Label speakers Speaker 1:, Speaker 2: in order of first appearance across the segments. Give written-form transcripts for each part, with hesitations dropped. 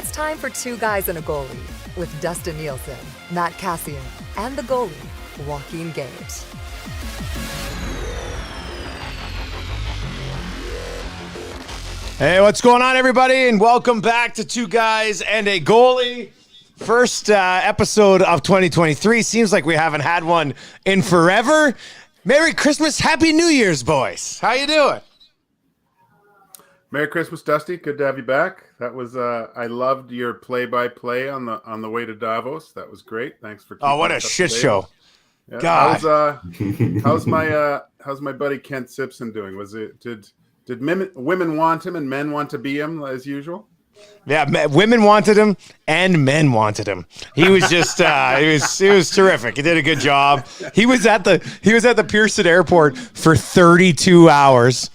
Speaker 1: It's time for Two Guys and a Goalie with Dustin Nielsen, Matt Cassian, and the goalie, Joaquin Gage.
Speaker 2: Hey, what's going on, everybody? And welcome back to Two Guys and a Goalie. First episode of 2023. Seems like we haven't had one in forever. Merry Christmas, Happy New Year's, boys. How you doing?
Speaker 3: Merry Christmas, Dusty. Good to have you back. That was I loved your play-by-play on the way to Davos. That was great. Thanks for.
Speaker 2: Oh, what a shit show!
Speaker 3: Yeah.
Speaker 2: God,
Speaker 3: how's my buddy Kent Simpson doing? Did women want him and men want to be him as usual?
Speaker 2: Yeah, women wanted him and men wanted him. He was just he was terrific. He did a good job. He was at the Pearson Airport for 32 hours.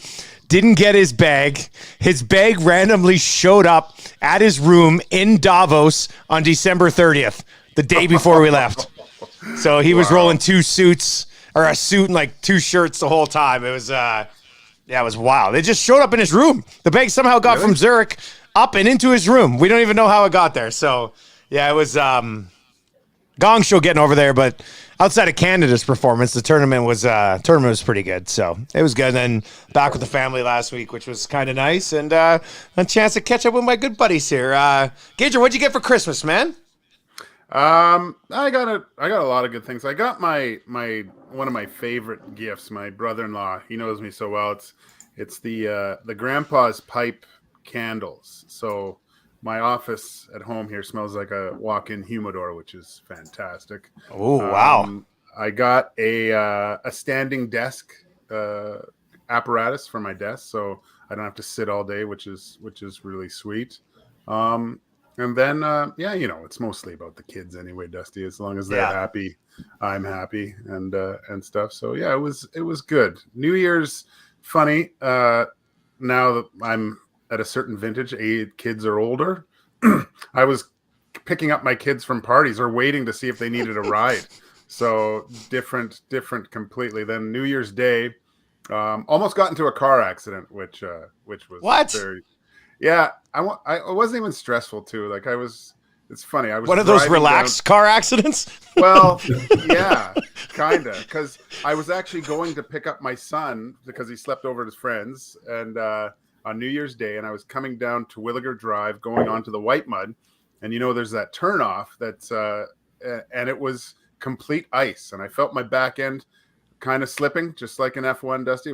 Speaker 2: Didn't get his bag. His bag randomly showed up at his room in Davos on December 30th, the day before we left. So he was rolling two suits, or a suit and like two shirts the whole time. It was it was wild. It just showed up in his room. The bag somehow got from Zurich up and into his room. We don't even know how it got there. So yeah, it was gong show getting over there, but outside of Canada's performance, the tournament was pretty good. So it was good. And then back with the family last week, which was kind of nice, and a chance to catch up with my good buddies here. Gager, what'd you get for Christmas, man?
Speaker 3: I got a lot of good things. I got my one of my favorite gifts. My brother-in-law, he knows me so well. It's the Grandpa's Pipe candles. So my office at home here smells like a walk-in humidor, which is fantastic.
Speaker 2: Oh, wow.
Speaker 3: I got a standing desk apparatus for my desk, so I don't have to sit all day, which is really sweet. And then, it's mostly about the kids anyway, Dusty. As long as they're happy, I'm happy and stuff. So, yeah, it was good. New Year's, funny. Now that I'm at a certain vintage, kids are older. I was picking up my kids from parties or waiting to see if they needed a ride. So different completely. Then New Year's Day, almost got into a car accident, which was
Speaker 2: what?
Speaker 3: Very, yeah. I wasn't even stressful too. Like it's funny. I was
Speaker 2: one of those relaxed car accidents.
Speaker 3: Well, yeah, kind of, because I was actually going to pick up my son because he slept over at his friends and. On New Year's Day, and I was coming down to Williger Drive, going onto the White Mud, and there's that turnoff that's and it was complete ice, and I felt my back end kind of slipping, just like in F1. Dusty I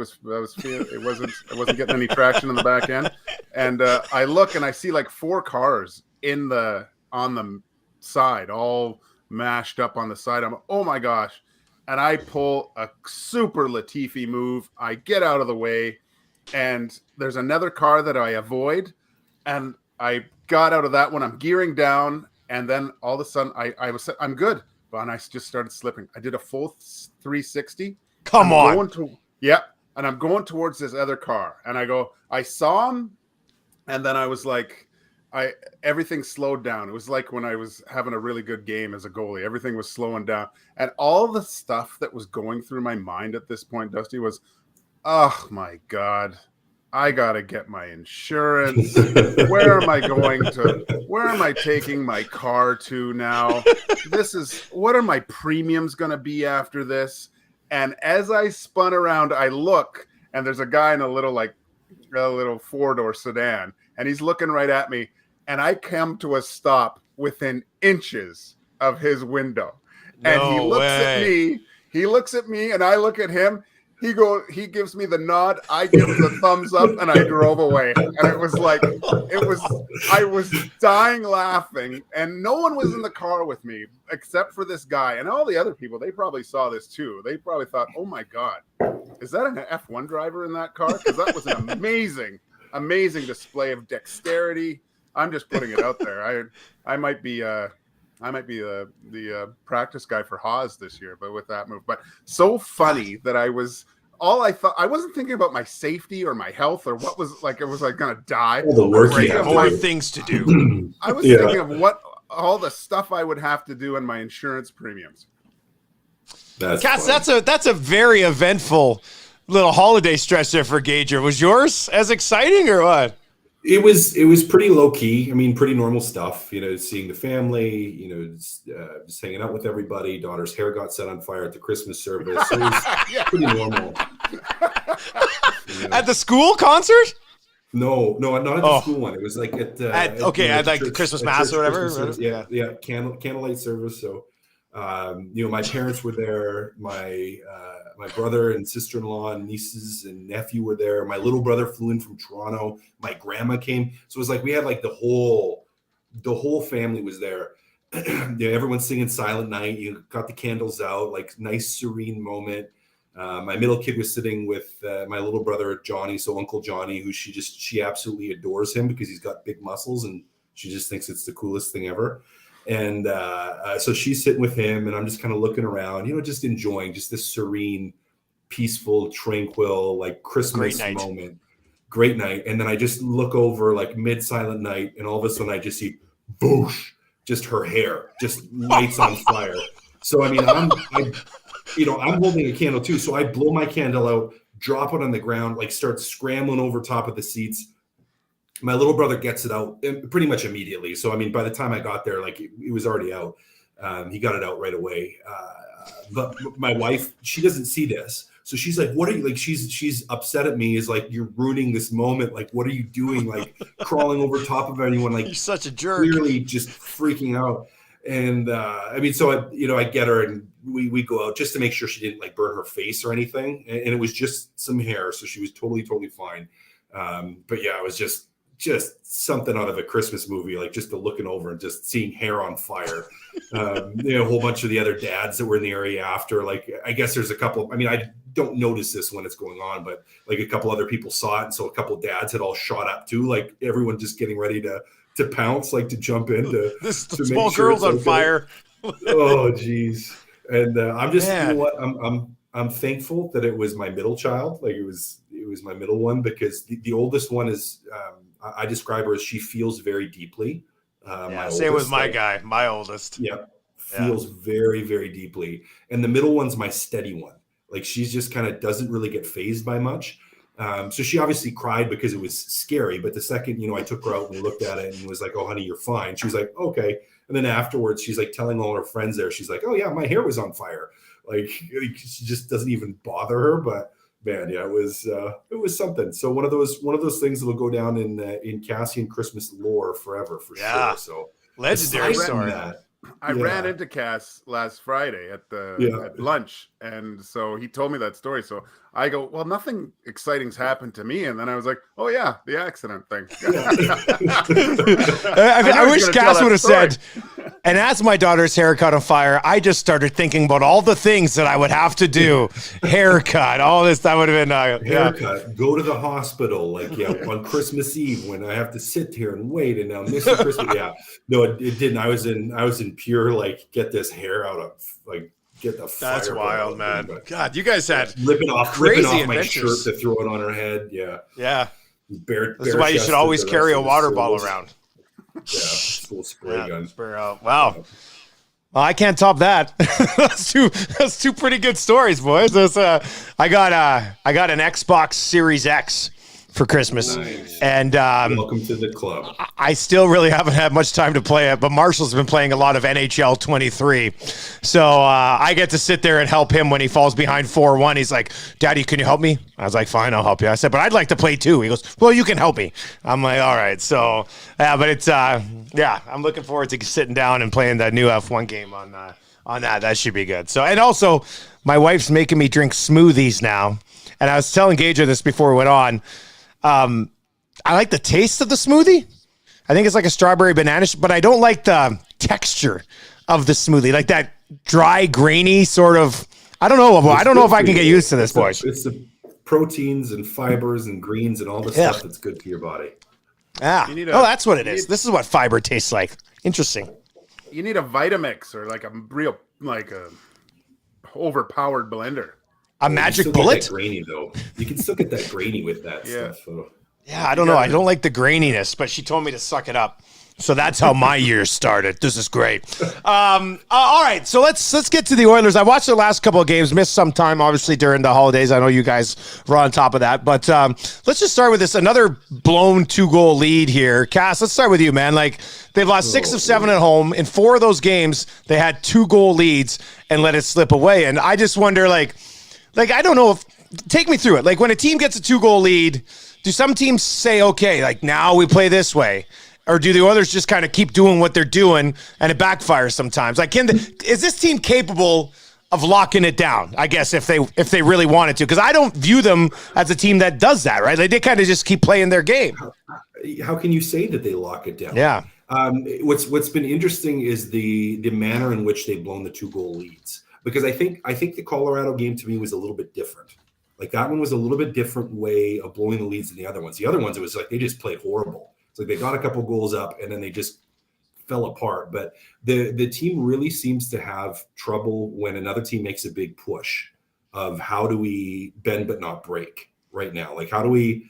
Speaker 3: wasn't getting any traction on the back end, and I look and I see like 4 cars on the side, all mashed up on the side. I'm oh my gosh, and I pull a super Latifi move. I get out of the way. And there's another car that I avoid, and I got out of that one. I'm gearing down, and then all of a sudden I'm good, but I just started slipping. I did a full 360.
Speaker 2: Come on.
Speaker 3: And I'm going towards this other car, and I saw him, and then I was like, everything slowed down. It was like when I was having a really good game as a goalie. Everything was slowing down, and all the stuff that was going through my mind at this point, Dusty, was, oh my God, I gotta get my insurance. Where am I taking my car to now? What are my premiums gonna be after this? And as I spun around, I look, and there's a guy in a little 4-door sedan, and he's looking right at me, and I come to a stop within inches of his window. And he looks at me, and I look at him. He gives me the nod, I give him the thumbs up, and I drove away. And I was dying laughing, and no one was in the car with me except for this guy. And all the other people, they probably saw this too. They probably thought, oh my God, is that an F1 driver in that car? Because that was an amazing display of dexterity. I'm just putting it out there. I might be the practice guy for Haas this year, but with that move. But so funny that I wasn't thinking about my safety or my health or what was like, it was like going to die.
Speaker 4: All the work
Speaker 2: more things to do.
Speaker 3: I was thinking of all the stuff I would have to do in my insurance premiums.
Speaker 2: Cass, that's a very eventful little holiday stretch there for Gager. Was yours as exciting or what?
Speaker 4: It was pretty low key. I mean, pretty normal stuff. You know, seeing the family. You know, just hanging out with everybody. Daughter's hair got set on fire at the Christmas service. So it was pretty normal. You know?
Speaker 2: At the school concert?
Speaker 4: No, not at the school one. It was like at
Speaker 2: at like the Christmas mass or whatever.
Speaker 4: Yeah, candlelight service. So, you know, my parents were there. My brother and sister-in-law and nieces and nephew were there. My little brother flew in from Toronto. My grandma came. So it was like we had like the whole family was there. Yeah, everyone's singing Silent Night. You got the candles out, like nice serene moment. My middle kid was sitting with my little brother Johnny, so Uncle Johnny, who she absolutely adores him because he's got big muscles and she just thinks it's the coolest thing ever. And so she's sitting with him, and I'm just kind of looking around, you know, just enjoying just this serene, peaceful, tranquil, like Christmas moment. Great night. And then I just look over like mid Silent Night, and all of a sudden I just see boosh, just her hair just lights on fire. So I mean, I'm holding a candle too. So I blow my candle out, drop it on the ground, like start scrambling over top of the seats. My little brother gets it out pretty much immediately. So, I mean, by the time I got there, like it was already out. He got it out right away. But my wife, she doesn't see this. So she's like, what are you, like, she's upset at me, is like, you're ruining this moment. Like, what are you doing? Like crawling over top of anyone, like
Speaker 2: you're such a jerk.
Speaker 4: Clearly just freaking out. And I mean, so I get her and we go out just to make sure she didn't like burn her face or anything. And it was just some hair. So she was totally fine. But yeah, it was just something out of a Christmas movie, like just looking over and just seeing hair on fire. You know, a whole bunch of the other dads that were in the area after, like, I guess there's a couple, I mean, I don't notice this when it's going on, but like a couple other people saw it. And so a couple of dads had all shot up too, like everyone just getting ready to pounce, like to jump in to
Speaker 2: small girl's on fire.
Speaker 4: Oh geez. And I'm just, you know what, I'm thankful that it was my middle child. Like it was my middle one, because the oldest one is, I describe her as she feels very deeply.
Speaker 2: Same with my guy, my oldest.
Speaker 4: Yeah, feels very, very deeply. And the middle one's my steady one. Like she's just kind of doesn't really get fazed by much. So she obviously cried because it was scary. But the second, you know, I took her out and we looked at it and was like, oh, honey, you're fine. She was like, okay. And then afterwards, she's like telling all her friends there, she's like, oh, yeah, my hair was on fire. Like she just doesn't even bother her. But man, yeah, it was something. So one of those things that'll go down in Cassian Christmas lore forever for sure. So
Speaker 2: legendary story.
Speaker 3: I ran into Cass last Friday at lunch, and so he told me that story. So I go, well, nothing exciting's happened to me, and then I was like, oh yeah, the accident thing.
Speaker 2: I wish Cass would have said, and as my daughter's hair caught on fire, I just started thinking about all the things that I would have to do. Haircut, all this, that would have been
Speaker 4: haircut. Go to the hospital, like on Christmas Eve when I have to sit here and wait, and now miss Christmas. Yeah, no, it didn't. I was in pure like get this hair out of like. Get the fire.
Speaker 2: That's wild, man. God, you guys had
Speaker 4: ripping off my shirt to throw it on her head. Yeah.
Speaker 2: This is why you should always carry a water bottle around.
Speaker 4: Yeah, full spray gun.
Speaker 2: Spray out. Wow. Well, I can't top that. That's two pretty good stories, boys. I got an Xbox Series X for Christmas.
Speaker 4: Nice.
Speaker 2: And
Speaker 4: welcome to the club.
Speaker 2: I still really haven't had much time to play it, but Marshall's been playing a lot of NHL 23. So I get to sit there and help him when he falls behind 4-1. He's like, Daddy, can you help me? I was like, fine, I'll help you. I said, but I'd like to play too. He goes, well, you can help me. I'm like, all right. So, but it's, I'm looking forward to sitting down and playing that new F1 game on that. That should be good. So, and also, my wife's making me drink smoothies now. And I was telling Gager this before we went on. I like the taste of the smoothie. I think it's like a strawberry banana, but I don't like the texture of the smoothie, like that dry, grainy sort of. I don't know. I don't know if I can get used to this, boys.
Speaker 4: It's the proteins and fibers and greens and all the stuff that's good for your body.
Speaker 2: Yeah. That's what it is. This is what fiber tastes like. Interesting.
Speaker 3: You need a Vitamix or like a real overpowered blender.
Speaker 2: A magic bullet?
Speaker 4: Grainy though. You can still get that grainy with that stuff. So.
Speaker 2: Yeah, I don't know. I don't like the graininess, but she told me to suck it up. So that's how my year started. This is great. All right, so let's get to the Oilers. I watched the last couple of games, missed some time, obviously, during the holidays. I know you guys were on top of that. But let's just start with this. Another blown 2-goal lead here. Cass, let's start with you, man. Like, they've lost 6 of 7 at home. In 4 of those games, they had 2-goal leads and let it slip away. And I just wonder, like I don't know if – take me through it. Like, when a team gets a 2-goal lead, do some teams say, okay, like, now we play this way? Or do the Oilers just kind of keep doing what they're doing and it backfires sometimes? Like, is this team capable of locking it down? I guess if they really wanted to, because I don't view them as a team that does that, right? Like, they kind of just keep playing their game.
Speaker 4: How can you say that they lock it down?
Speaker 2: Yeah.
Speaker 4: What's been interesting is the manner in which they've blown the 2-goal leads, because I think the Colorado game to me was a little bit different. Like, that one was a little bit different way of blowing the leads than the other ones. The other ones, it was like they just played horrible. It's like they got a couple goals up and then they just fell apart. But the team really seems to have trouble when another team makes a big push of how do we bend but not break right now? Like, how do we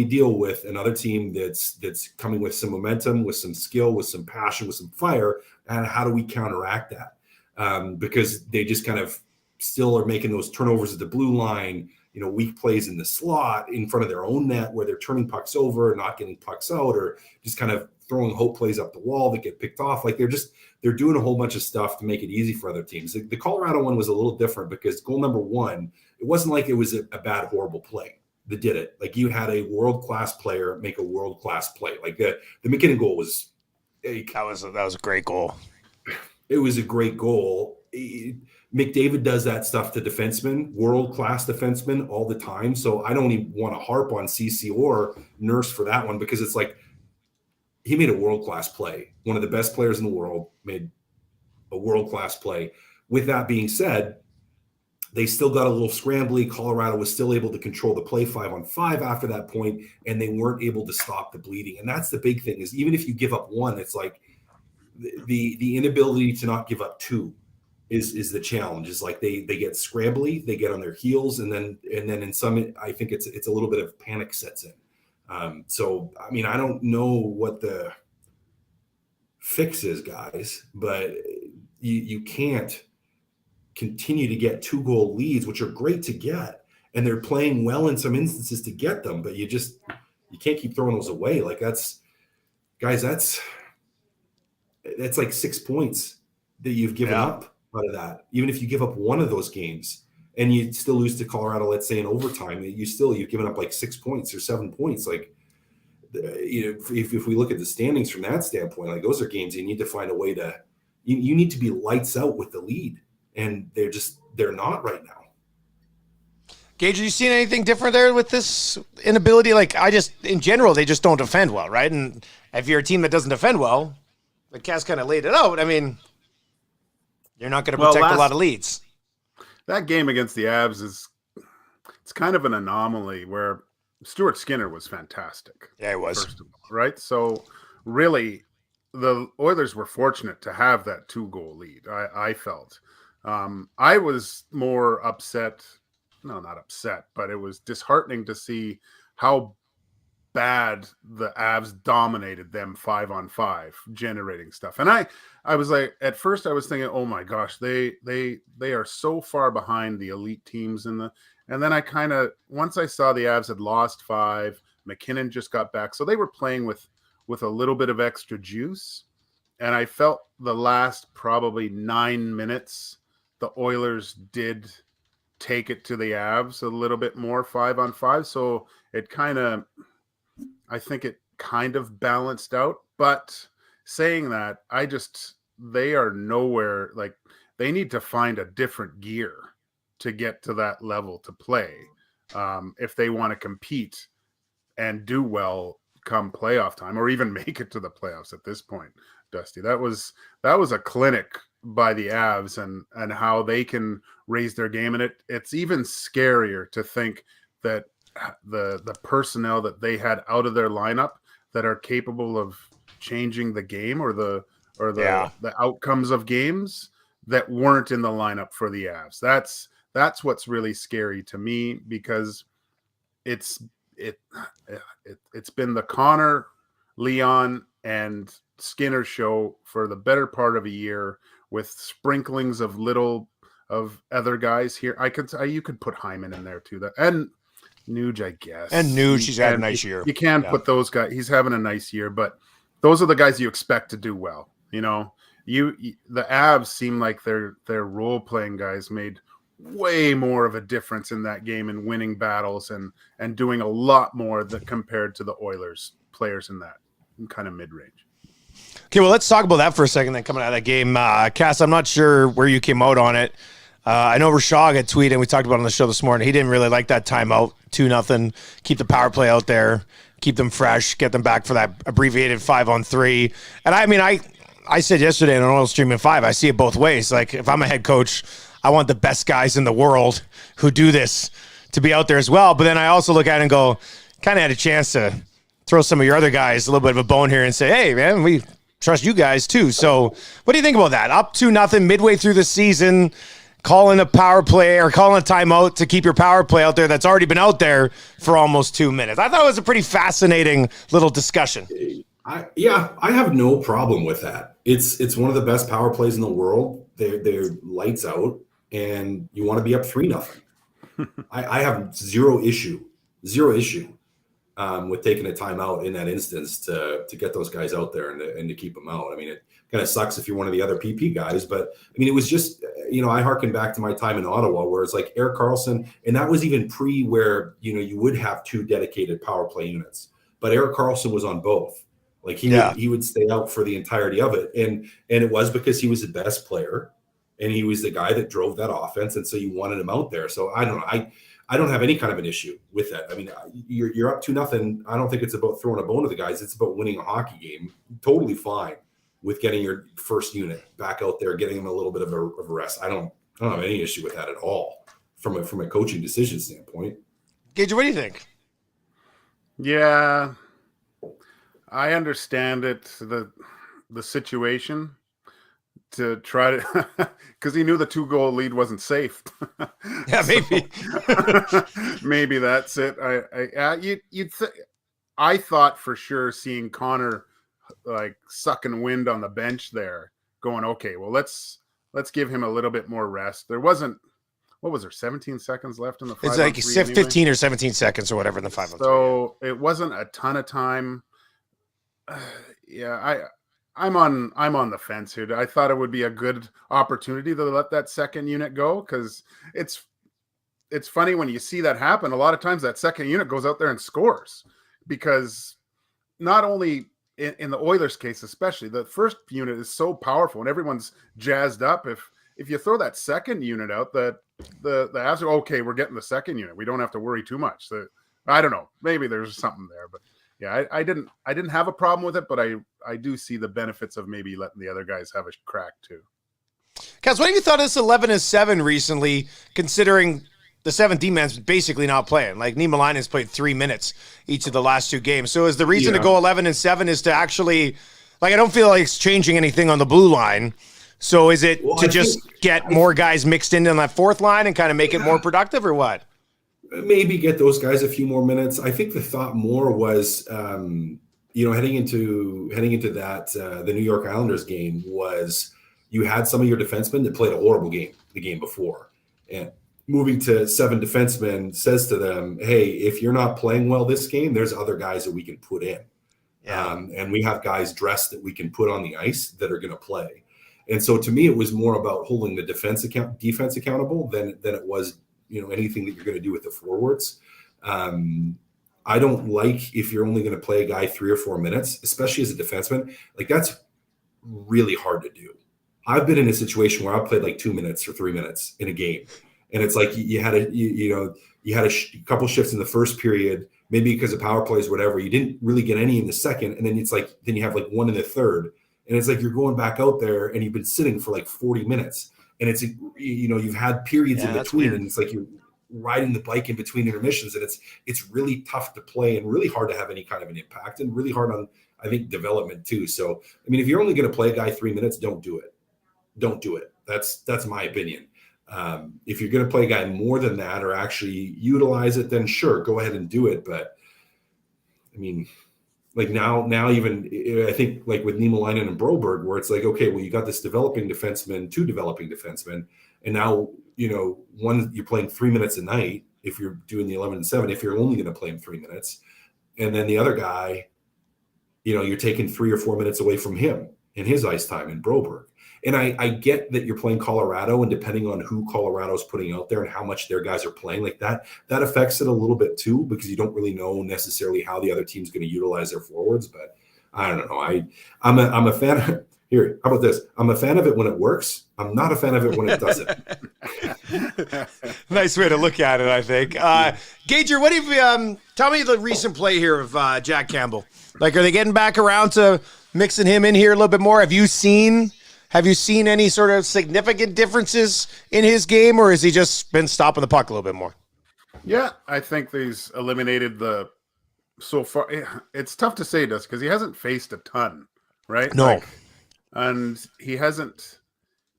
Speaker 4: deal with another team that's coming with some momentum, with some skill, with some passion, with some fire, and how do we counteract that? Because they just kind of still are making those turnovers at the blue line, weak plays in the slot in front of their own net where they're turning pucks over, not getting pucks out, or just kind of throwing hope plays up the wall that get picked off. Like, they're doing a whole bunch of stuff to make it easy for other teams. The Colorado one was a little different because goal number 1, it wasn't like it was a bad, horrible play that did it. Like, you had a world-class player make a world-class play. Like, the McKinnon goal was
Speaker 2: that was a great goal.
Speaker 4: It was a great goal. McDavid does that stuff to defensemen, world-class defensemen, all the time. So I don't even want to harp on CC or Nurse for that one, because it's like he made a world-class play. One of the best players in the world made a world-class play. With that being said, they still got a little scrambly. Colorado was still able to control the play 5-on-5 after that point, and they weren't able to stop the bleeding. And that's the big thing, is even if you give up 1, it's like the inability to not give up 2 is the challenge. Is like they get scrambly, they get on their heels, and then in some, I think it's a little bit of panic sets in. So I mean, I don't know what the fix is, guys, but you can't continue to get 2-goal leads, which are great to get, and they're playing well in some instances to get them, but you can't keep throwing those away. Like, that's like 6 points that you've given up out of that. Even if you give up 1 of those games and you still lose to Colorado, let's say in overtime, you've given up like 6 points or 7 points. Like, if we look at the standings from that standpoint, like, those are games you need to find a way to, you need to be lights out with the lead, and they're not right now.
Speaker 2: Gage, have you seen anything different there with this inability? Like, in general, they just don't defend well, right? And if you're a team that doesn't defend well, the Cass kind of laid it out. I mean, you're not going to protect a lot of leads.
Speaker 3: That game against the Avs it's kind of an anomaly where Stuart Skinner was fantastic.
Speaker 2: Yeah, he was.
Speaker 3: First of all, right? So really, the Oilers were fortunate to have that 2-goal lead. I felt. I was more upset. No, not upset, but it was disheartening to see how bad the Avs dominated them 5-on-5, generating stuff. And I was like, at first I was thinking, oh my gosh, they are so far behind the elite teams and then I kind of, once I saw the Avs had lost 5, McKinnon just got back, so they were playing with a little bit of extra juice, and I felt the last probably 9 minutes the Oilers did take it to the Avs a little bit more 5-on-5, so I think it kind of balanced out. But saying that, they are nowhere, like, they need to find a different gear to get to that level to play if they want to compete and do well come playoff time, or even make it to the playoffs at this point. Dusty, that was a clinic by the Avs and how they can raise their game. And it's even scarier to think that the personnel that they had out of their lineup that are capable of changing the game or the outcomes of games that weren't in the lineup for the Avs. That's what's really scary to me, because it's been the Connor, Leon, and Skinner show for the better part of a year with sprinklings of other guys here. You could put Hyman in there too. And Nuge, I guess.
Speaker 2: And Nuge, he's had a nice year.
Speaker 3: You can put those guys. He's having a nice year, but those are the guys you expect to do well. You know, the Avs seem like their role playing guys made way more of a difference in that game and winning battles and doing a lot more compared to the Oilers players in that kind of mid range.
Speaker 2: Okay, well, let's talk about that for a second. Then coming out of that game, Cass, I'm not sure where you came out on it. I know Rashog had tweeted, and we talked about it on the show this morning. He didn't really like that timeout, 2-0. Keep the power play out there, keep them fresh, get them back for that abbreviated 5-on-3. And I mean, I said yesterday on Oil Stream in 5, I see it both ways. Like, if I'm a head coach, I want the best guys in the world who do this to be out there as well. But then I also look at it and go, kind of had a chance to throw some of your other guys a little bit of a bone here and say, hey, man, we trust you guys too. So what do you think about that? Up 2-0 midway through the season, calling a power play or calling a timeout to keep your power play out there that's already been out there for almost 2 minutes. I thought it was a pretty fascinating little discussion.
Speaker 4: I have no problem with that. It's one of the best power plays in the world. They're lights out, and you want to be up 3-0. I have zero issue with taking a timeout in that instance to get those guys out there and to keep them out. I mean, it kind of sucks if you're one of the other PP guys, but I mean, it was just, I harken back to my time in Ottawa where it's like Erik Karlsson, and that was even pre where, you would have 2 dedicated power play units, but Erik Karlsson was on both. Like he would stay out for the entirety of it. And it was because he was the best player and he was the guy that drove that offense. And so you wanted him out there. So I don't know. I don't have any kind of an issue with that. I mean, you're up 2-0. I don't think it's about throwing a bone to the guys. It's about winning a hockey game. Totally fine with getting your first unit back out there, getting them a little bit of a rest. I don't have any issue with that at all from a coaching decision standpoint.
Speaker 2: Gage, what do you think?
Speaker 3: Yeah, I understand it, the situation, to try to, because he knew the 2-goal lead wasn't safe.
Speaker 2: Yeah, maybe.
Speaker 3: Maybe that's it. I thought for sure seeing Connor like sucking wind on the bench there, going, okay, well let's give him a little bit more rest. There wasn't, what was there, 17 seconds left in the 5-on-3?
Speaker 2: It's like 15 or 17 seconds or whatever in the 5-on-3.
Speaker 3: So it wasn't a ton of time. I'm on the fence here. I thought it would be a good opportunity to let that second unit go, because it's funny when you see that happen. A lot of times that second unit goes out there and scores, because not only in the Oilers case, especially the first unit is so powerful and everyone's jazzed up. If you throw that second unit out, that the Avs are okay, we're getting the second unit, we don't have to worry too much. So I don't know, maybe there's something there, but yeah, I didn't have a problem with it, but I do see the benefits of maybe letting the other guys have a crack too.
Speaker 2: Kaz, what have you thought of this 11-7 recently, considering the 17 man's basically not playing? Like, Niemelainen's played 3 minutes each of the last 2 games. So is the reason to go 11-7 is to actually, like, I don't feel like it's changing anything on the blue line. So is it get more guys mixed in on that fourth line and kind of make it more productive, or what?
Speaker 4: Maybe get those guys a few more minutes. I think the thought more was, heading into that the New York Islanders game, was you had some of your defensemen that played a horrible game the game before, and moving to 7 defensemen says to them, hey, if you're not playing well this game, there's other guys that we can put in. And we have guys dressed that we can put on the ice that are going to play. And so to me, it was more about holding the defense accountable than it was, anything that you're going to do with the forwards. I don't like if you're only going to play a guy 3 or 4 minutes, especially as a defenseman. Like, that's really hard to do. I've been in a situation where I played like 2 minutes or 3 minutes in a game. And it's like you had a couple shifts in the first period, maybe because of power plays or whatever. You didn't really get any in the second. And then then you have like 1 in the third. And it's like you're going back out there and you've been sitting for like 40 minutes. And it's, you've had periods in between, and it's like you're riding the bike in between intermissions. And it's really tough to play and really hard to have any kind of an impact, and really hard on, I think, development too. So, I mean, if you're only going to play a guy 3 minutes, don't do it. Don't do it. That's my opinion. If you're going to play a guy more than that, or actually utilize it, then sure, go ahead and do it. But I mean, Like now even I think like with Niemelainen and Broberg, where it's like, okay, well, you got this developing defenseman, two developing defensemen, and now, one, you're playing 3 minutes a night if you're doing the 11-7, if you're only going to play him 3 minutes. And then the other guy, you're taking 3 or 4 minutes away from him in his ice time in Broberg. And I get that you're playing Colorado, and depending on who Colorado's putting out there and how much their guys are playing like that affects it a little bit too, because you don't really know necessarily how the other team's going to utilize their forwards. But I don't know. I'm a fan of, here, how about this? I'm a fan of it when it works. I'm not a fan of it when it doesn't.
Speaker 2: Nice way to look at it, I think. Gager, what have you, tell me the recent play here of Jack Campbell. Like, are they getting back around to mixing him in here a little bit more? Have you seen any sort of significant differences in his game, or has he just been stopping the puck a little bit more?
Speaker 3: Yeah, I think he's eliminated so far. It's tough to say, Dust, because he hasn't faced a ton, right?
Speaker 2: No.
Speaker 3: And he hasn't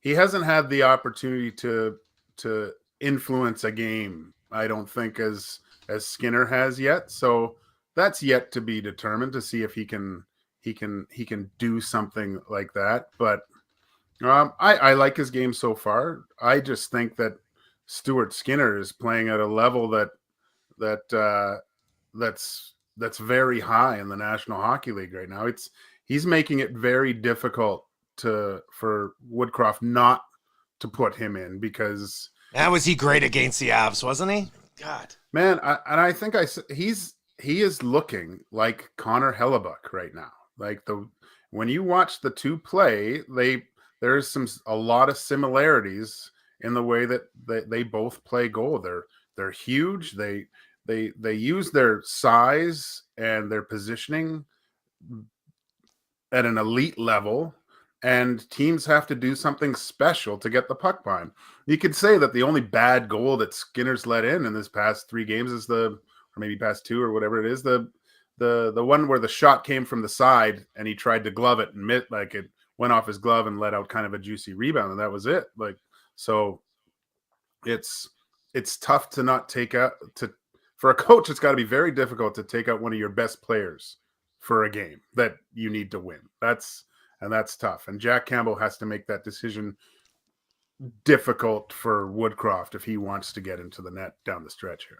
Speaker 3: had the opportunity to influence a game, I don't think, as Skinner has yet. So that's yet to be determined, to see if he can do something like that. But I like his game so far. I just think that Stuart Skinner is playing at a level that's very high in the National Hockey League right now. He's making it very difficult for Woodcroft not to put him in, because
Speaker 2: That was he great against the Avs, wasn't he? God,
Speaker 3: man, I think he is looking like Connor Hellebuck right now. Like when you watch the two play, there's a lot of similarities in the way that they both play goal. They're huge. They use their size and their positioning at an elite level, and teams have to do something special to get the puck by him. You could say that the only bad goal that Skinner's let in this past 3 games is or maybe past 2 or whatever it is, the one where the shot came from the side and he tried to glove it and it went off his glove and let out kind of a juicy rebound, and that was it. So it's tough to not take out for a coach. It's got to be very difficult to take out one of your best players for a game that you need to win. That's tough. And Jack Campbell has to make that decision difficult for Woodcroft if he wants to get into the net down the stretch here.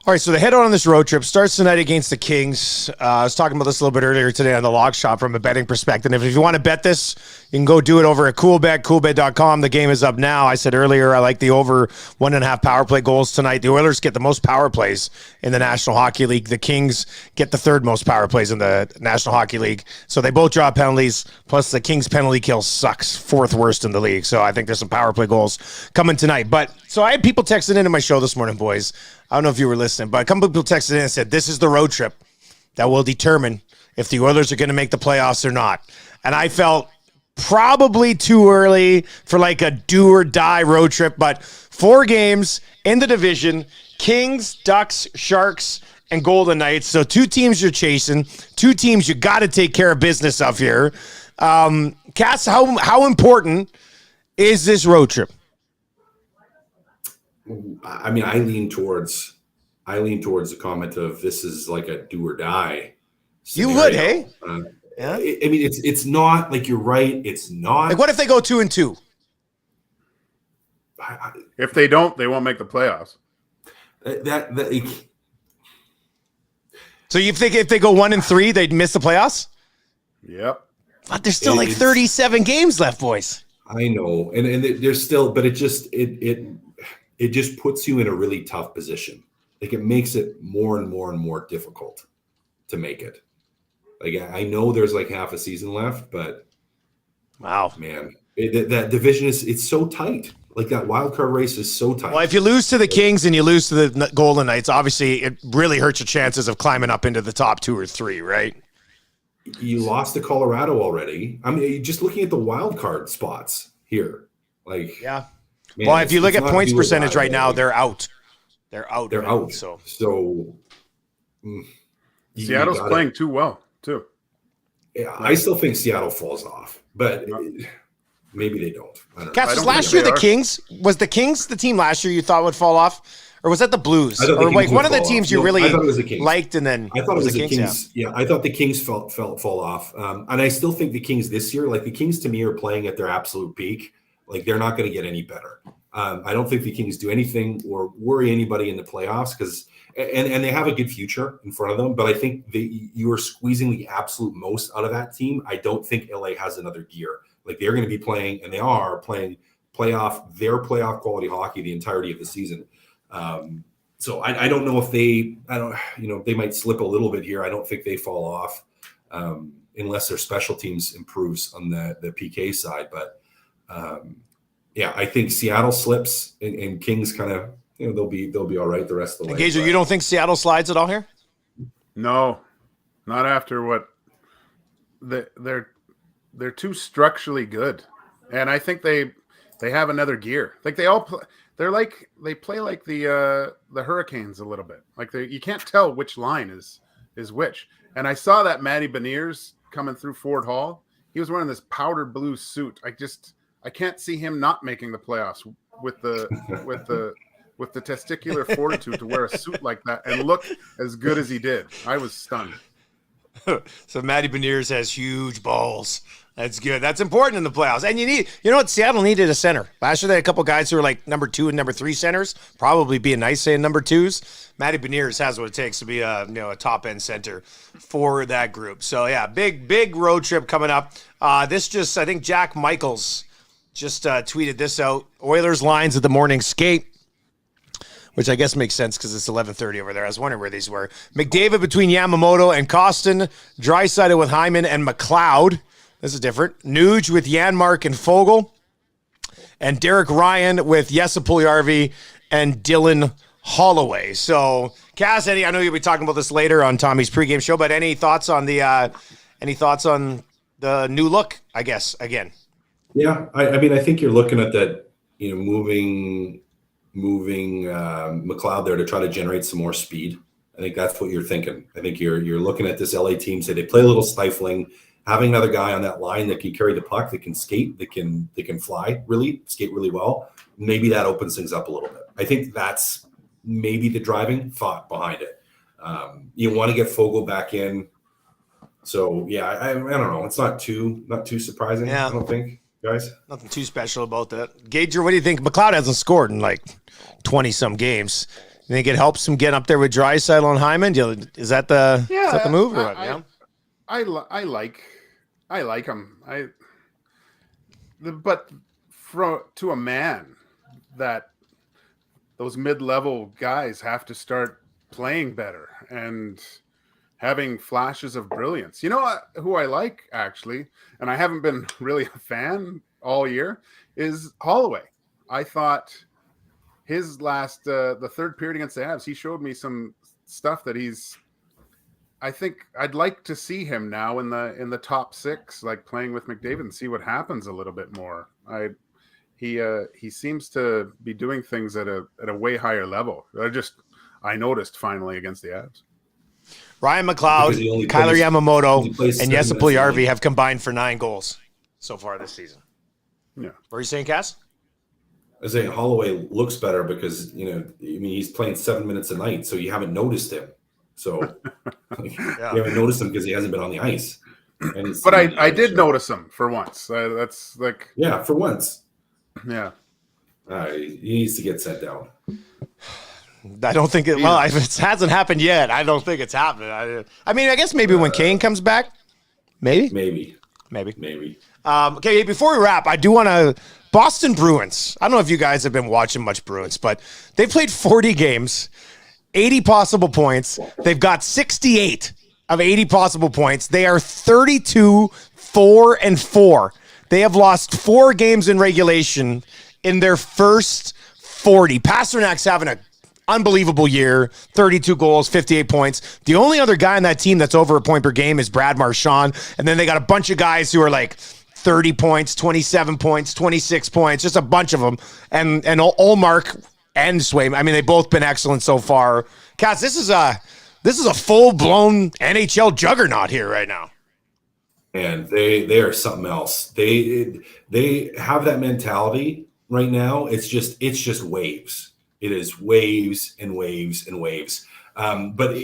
Speaker 2: All right, so they head on this road trip. Starts tonight against the Kings. I was talking about this a little bit earlier today on the Log Shop from a betting perspective. If you want to bet this, you can go do it over at CoolBet, coolbet.com. The game is up now. I said earlier I like the over 1.5 power play goals tonight. The Oilers get the most power plays in the National Hockey League. The Kings get the 3rd most power plays in the National Hockey League. So they both draw penalties, plus the Kings penalty kill sucks, 4th worst in the league. So I think there's some power play goals coming tonight. So I had people texting into my show this morning, boys. I don't know if you were listening, but a couple people texted in and said, this is the road trip that will determine if the Oilers are going to make the playoffs or not. And I felt probably too early for like a do or die road trip, but 4 games in the division, Kings, Ducks, Sharks, and Golden Knights. So 2 teams you're chasing, 2 teams you got to take care of business of here. Cass, how important is this road trip?
Speaker 4: I mean, I lean towards the comment of this is like a do or die scenario.
Speaker 2: You would, hey?
Speaker 4: Yeah. I mean, it's not like, you're right. It's not.
Speaker 2: Like, what if they go 2-2?
Speaker 3: If they don't, they won't make the playoffs.
Speaker 2: So you think if they go 1-3, they'd miss the playoffs?
Speaker 3: Yep.
Speaker 2: But there's still 37 games left, boys.
Speaker 4: I know, and there's still, but it just puts you in a really tough position. Like, it makes it more and more and more difficult to make it. Like, I know there's like half a season left, but
Speaker 2: wow,
Speaker 4: man, that division it's so tight. Like, that wild card race is so tight.
Speaker 2: Well, if you lose to the Kings and you lose to the Golden Knights, obviously it really hurts your chances of climbing up into the top 2 or 3, right?
Speaker 4: You lost to Colorado already. I mean, just looking at the wild card spots here, like,
Speaker 2: yeah.
Speaker 4: Man,
Speaker 2: well, if you look at points percentage right now, they're out. They're out.
Speaker 4: They're out. So
Speaker 3: Seattle's playing too well, too.
Speaker 4: Yeah, I still think Seattle falls off, but maybe they don't. I don't know.
Speaker 2: Last year, the Kings, was the Kings the team last year you thought would fall off? Or was that the Blues?
Speaker 4: I thought the
Speaker 2: Or
Speaker 4: Kings
Speaker 2: like
Speaker 4: would
Speaker 2: one of the
Speaker 4: fall
Speaker 2: teams
Speaker 4: off.
Speaker 2: you
Speaker 4: No,
Speaker 2: really
Speaker 4: I thought it was the Kings.
Speaker 2: liked, and then
Speaker 4: I thought it was the
Speaker 2: Kings.
Speaker 4: Yeah, I thought the Kings fall off. And I still think the Kings this year, like the Kings to me are playing at their absolute peak. Like they're not going to get any better. I don't think the Kings do anything or worry anybody in the playoffs because and they have a good future in front of them. But I think you are squeezing the absolute most out of that team. I don't think LA has another gear. Like they're going to be playing, and they are playing playoff quality hockey the entirety of the season. So I don't know if they might slip a little bit here. I don't think they fall off unless their special teams improves on the PK side. But yeah, I think Seattle slips and Kings kind of they'll be all right the rest of the way.
Speaker 2: Gazer, you don't think Seattle slides at all here?
Speaker 3: No, not after what they're too structurally good, and I think they have another gear. Like they play like the Hurricanes a little bit. Like you can't tell which line is which. And I saw that Matty Beniers coming through Ford Hall. He was wearing this powder blue suit. I can't see him not making the playoffs with the testicular fortitude to wear a suit like that and look as good as he did. I was stunned.
Speaker 2: So Matty Beniers has huge balls. That's good. That's important in the playoffs. And you know what? Seattle needed a center. Last year they had a couple guys who were like number 2 and number 3 centers. Probably being nice saying number 2s. Matty Beniers has what it takes to be a top end center for that group. So yeah, big road trip coming up. I think Jack Michaels just tweeted this out. Oilers lines at the morning skate, which I guess makes sense because it's 11:30 over there. I was wondering where these were. McDavid between Yamamoto and Costin. Draisaitl with Hyman and McLeod. This is different. Nuge with Janmark and Fogle. And Derek Ryan with Jesse Puljujarvi and Dylan Holloway. So, Cass, I know you'll be talking about this later on Tommy's pregame show, but any thoughts on the new look, I guess, again?
Speaker 4: Yeah, I mean, I think you're looking at that, moving McLeod there to try to generate some more speed. I think that's what you're thinking. I think you're looking at this LA team, say they play a little stifling, having another guy on that line that can carry the puck, that can skate, that can fly, really skate really well. Maybe that opens things up a little bit. I think that's maybe the driving thought behind it. You want to get Fogle back in. So yeah, I don't know. It's not too surprising.
Speaker 2: Yeah.
Speaker 4: I don't think. Guys,
Speaker 2: nothing too special about that. Gager, what do you think? McLeod hasn't scored in like 20-some games. You think it helps him get up there with Draisaitl and Hyman? Is that the move? Or what?
Speaker 3: I like him. But to a man, that those mid-level guys have to start playing better and having flashes of brilliance. You know who I like, actually, and I haven't been really a fan all year, is Holloway. I thought his last, the third period against the Habs, he showed me some stuff that I think I'd like to see him now in the top 6, like playing with McDavid and see what happens a little bit more. He seems to be doing things at a way higher level. I noticed finally against the Habs.
Speaker 2: Ryan McLeod, Kyler Yamamoto, and Jesse Puljujarvi have combined for 9 goals so far this season.
Speaker 3: Yeah.
Speaker 2: What are you saying, Cass?
Speaker 4: I was saying Holloway looks better because, he's playing 7 minutes a night, so you haven't noticed him. So you haven't noticed him because he hasn't been on the ice.
Speaker 3: But I did notice him for once. That's like... Yeah,
Speaker 4: for once.
Speaker 3: Yeah.
Speaker 4: He needs to get sent down.
Speaker 2: I don't think if it hasn't happened yet, I don't think it's happening. I mean, I guess maybe when Kane comes back, maybe. Okay, before we wrap, I do want to Boston Bruins. I don't know if you guys have been watching much Bruins, but they've played 40 games, 80 possible points. They've got 68 of 80 possible points. They are 32-4-4. They have lost 4 games in regulation in their first 40. Pasternak's having an unbelievable year, 32 goals, 58 points. The only other guy on that team that's over a point per game is Brad Marchand. And then they got a bunch of guys who are like 30 points, 27 points, 26 points, just a bunch of them. And Olmark and Swayman, I mean, they've both been excellent so far. Cass, this is a full-blown NHL juggernaut here right now.
Speaker 4: And they are something else. They have that mentality right now. It's just waves. It is waves and waves and waves. But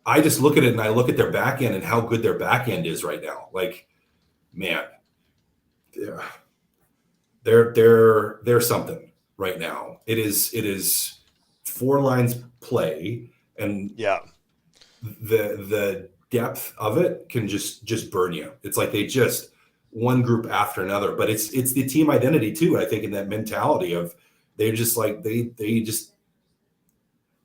Speaker 4: I just look at it and I look at their back end and how good their back end is right now. Like, man, they're something right now. It is 4 lines play, and the depth of it can just burn you. It's like they just one group after another, but it's the team identity too. I think in that mentality of they're just like they just.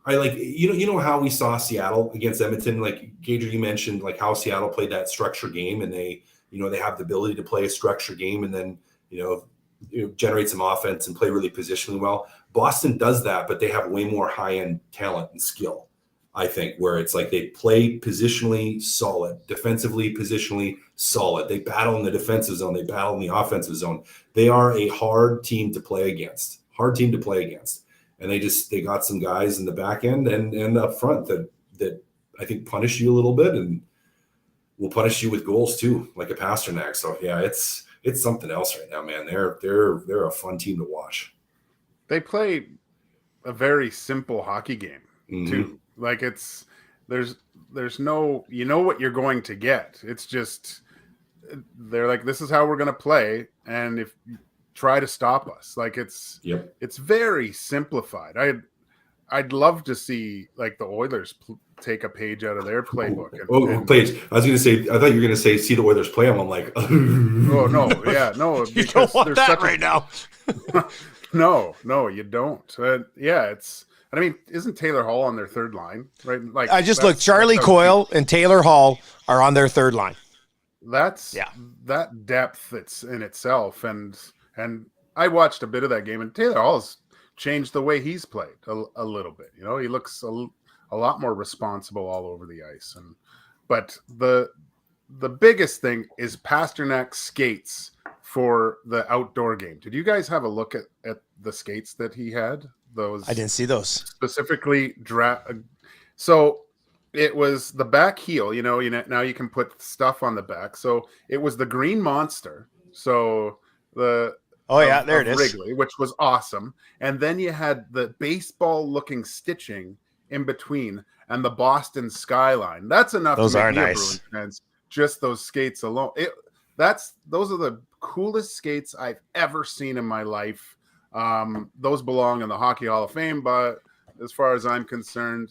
Speaker 4: I like you know how we saw Seattle against Edmonton. Like Gager, you mentioned like how Seattle played that structure game, and they have the ability to play a structure game and then generate some offense and play really positionally well. Boston does that, but they have way more high end talent and skill. I think where it's like they play positionally solid, defensively positionally solid. They battle in the defensive zone, they battle in the offensive zone. They are a hard team to play against. And they got some guys in the back end and up front that I think punish you a little bit and will punish you with goals too, like a Pasternak. So yeah, it's something else right now, man. They're a fun team to watch.
Speaker 3: They play a very simple hockey game too. Like there's no, what you're going to get. It's just, they're like, this is how we're going to play. And if try to stop us, like it's very simplified. I'd love to see like the Oilers take a page out of their playbook.
Speaker 4: Page. I was going to say, I thought you were going to say, see the Oilers play them. I'm like,
Speaker 3: oh no, yeah, no,
Speaker 2: you don't want that right now.
Speaker 3: No, you don't. It's. I mean, isn't Taylor Hall on their third line? Right? Like
Speaker 2: I just looked. Charlie Coyle and Taylor Hall are on their third line.
Speaker 3: That depth it's in itself, and I watched a bit of that game, and Taylor Hall's changed the way he's played a little bit. He looks a lot more responsible all over the ice. But the biggest thing is Pasternak's skates for the outdoor game. Did you guys have a look at the skates that he had? Those
Speaker 2: I didn't see those
Speaker 3: specifically. So it was the back heel. Now you can put stuff on the back. So it was the Green Monster. So there it is, Wrigley, which was awesome. And then you had the baseball-looking stitching in between, and the Boston skyline. That's enough.
Speaker 2: Those
Speaker 3: to make
Speaker 2: are
Speaker 3: me
Speaker 2: nice.
Speaker 3: A Bruins fans. Just those skates alone. Those are the coolest skates I've ever seen in my life. Those belong in the Hockey Hall of Fame, but as far as I'm concerned,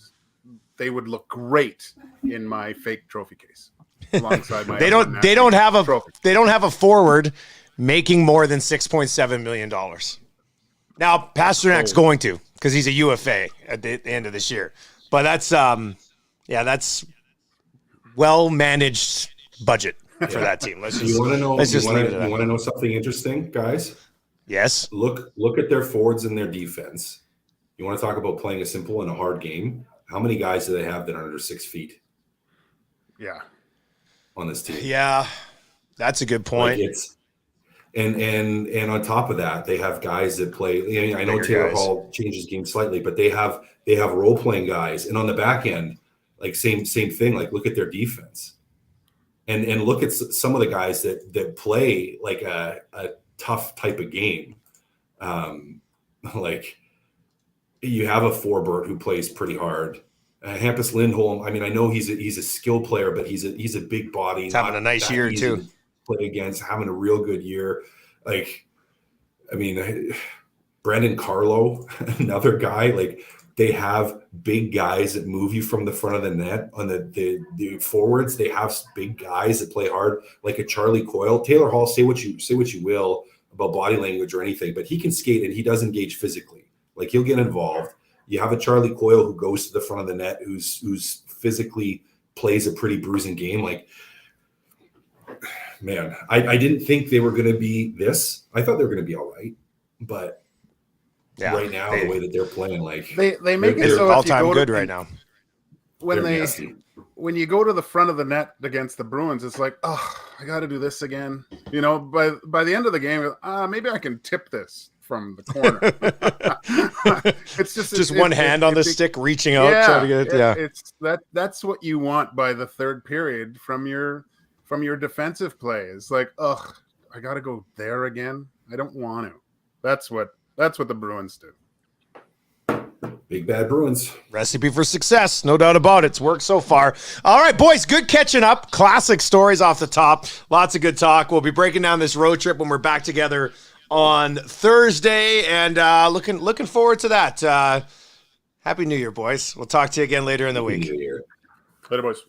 Speaker 3: they would look great in my fake trophy case alongside my.
Speaker 2: They don't have a forward making more than $6.7 million. Now Pasternak's going to, because he's a UFA at the end of this year. But that's well managed budget for that team.
Speaker 4: You want to know something interesting, guys?
Speaker 2: Yes.
Speaker 4: Look at their forwards and their defense. You want to talk about playing a simple and a hard game? How many guys do they have that are under 6 feet?
Speaker 3: Yeah.
Speaker 4: On this team.
Speaker 2: Yeah, that's a good point.
Speaker 4: Like and on top of that, they have guys that play. I know Taylor Hall changes game slightly, but they have role playing guys, and on the back end, like same thing. Like look at their defense, and look at some of the guys that play like a tough type of game. Like you have a Forbert who plays pretty hard. Hampus Lindholm. I mean, I know he's a skill player, but he's a big body.
Speaker 2: He's having a nice year too.
Speaker 4: Play against, having a real good year. Like, I mean, Brandon Carlo, another guy. Like they have big guys that move you from the front of the net. On the forwards, they have big guys that play hard, like a Charlie Coyle. Taylor Hall, say what you will about body language or anything, but he can skate and he does engage physically. Like he'll get involved. You have a Charlie Coyle who goes to the front of the net, who's physically plays a pretty bruising game. Like, man, I didn't think they were going to be this. I thought they were going to be all right, but right now the way that they're playing, like
Speaker 3: they make it so
Speaker 2: all-time good right now.
Speaker 3: When you go to the front of the net against the Bruins, it's like, oh, I got to do this again. By the end of the game, maybe I can tip this from the corner. It's just
Speaker 2: one hand on the stick, reaching out, trying to get it.
Speaker 3: It's that's what you want by the third period from your defensive play. It's like, ugh, I got to go there again. I don't want to. That's what the Bruins do.
Speaker 4: Big Bad Bruins.
Speaker 2: Recipe for success, no doubt about it. It's worked so far. All right, boys, good catching up. Classic stories off the top. Lots of good talk. We'll be breaking down this road trip when we're back together on Thursday, and looking forward to that. Happy New Year, boys. We'll talk to you again later in the week.
Speaker 4: New Year.
Speaker 3: Later, boys.